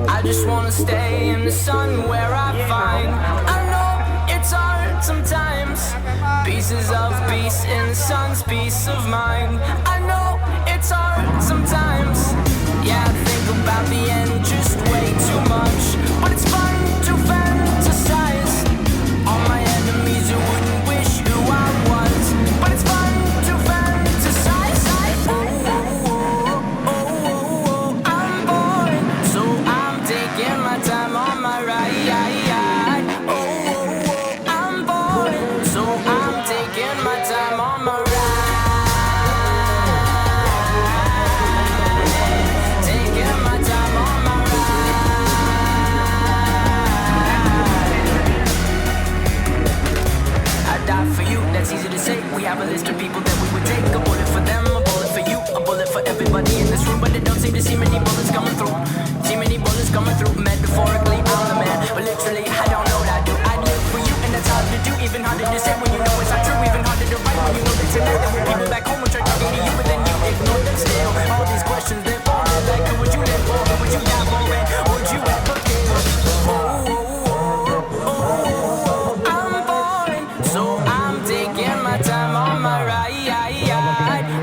I just wanna stay in the sun where I find. I know it's hard sometimes. Pieces of peace in the sun's peace of mind. I know it's hard sometimes. Yeah, I think about the end just way too much. But it's fun to fantasize. All my enemies who wouldn't wish who I was. But it's fun to fantasize. Oh, oh, oh, oh, oh, I'm bored, so I'm taking my time on my ride. Oh, oh, oh, I'm bored, so I'm taking my time on my ride. Taking my time on my ride. I die for you, that's easy to say. We have a list of people that we would take. A bullet for them, a bullet for you, a bullet for everybody in this room. But they don't seem to see many bullets coming through. See many bullets coming through. Metaphorically, I'm the man, but literally, I don't know what I do. I live for you, and that's hard to do. Even harder to say when you know it's not true. Even harder to write when you know that tonight there were people back home who tried talking to you, but then you ignored them still. All these questions, they're for me. Like, who would you live for? Who would you die for? And would you ever care? Oh, oh, oh, oh, I'm boring, so I'm taking my time on my ride.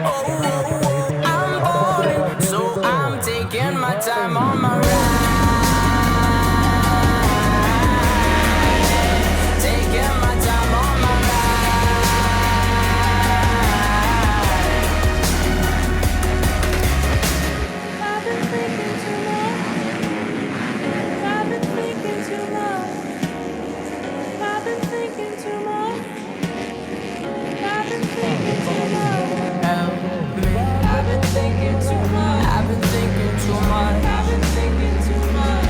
Oh, oh, oh, I'm boring, so I'm taking my time on my ride. Taking my time on my I've been thinking too long. I've been thinking too long. I've been thinking too long. I've been thinking too long. I've been thinking too much. I've been thinking too much. I've been thinking too much.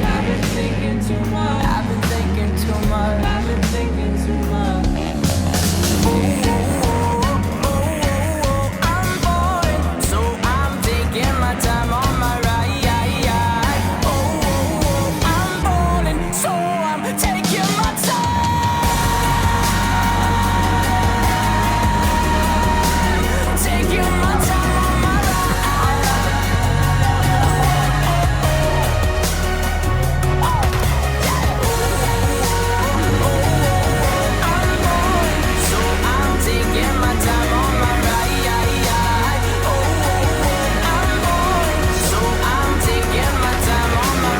I've been thinking too much. I've been thinking too much. I've been thinking too much. I'm bored, so I'm taking my time on my ride. Oh, I'm bored, so I'm taking my time. Taking my time on my So I'm taking my time on my ride. Oh, I'm bored, so I'm taking my time on my.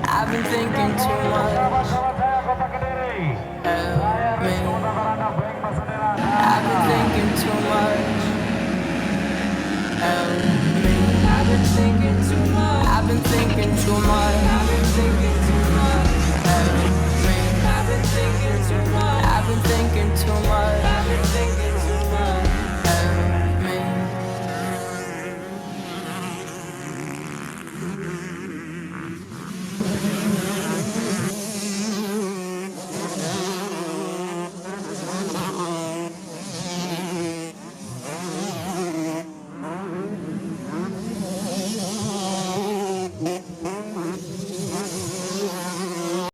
I've been thinking too much. Help me. I've been thinking too much. Help me. I've been thinking too much. I've been thinking too much.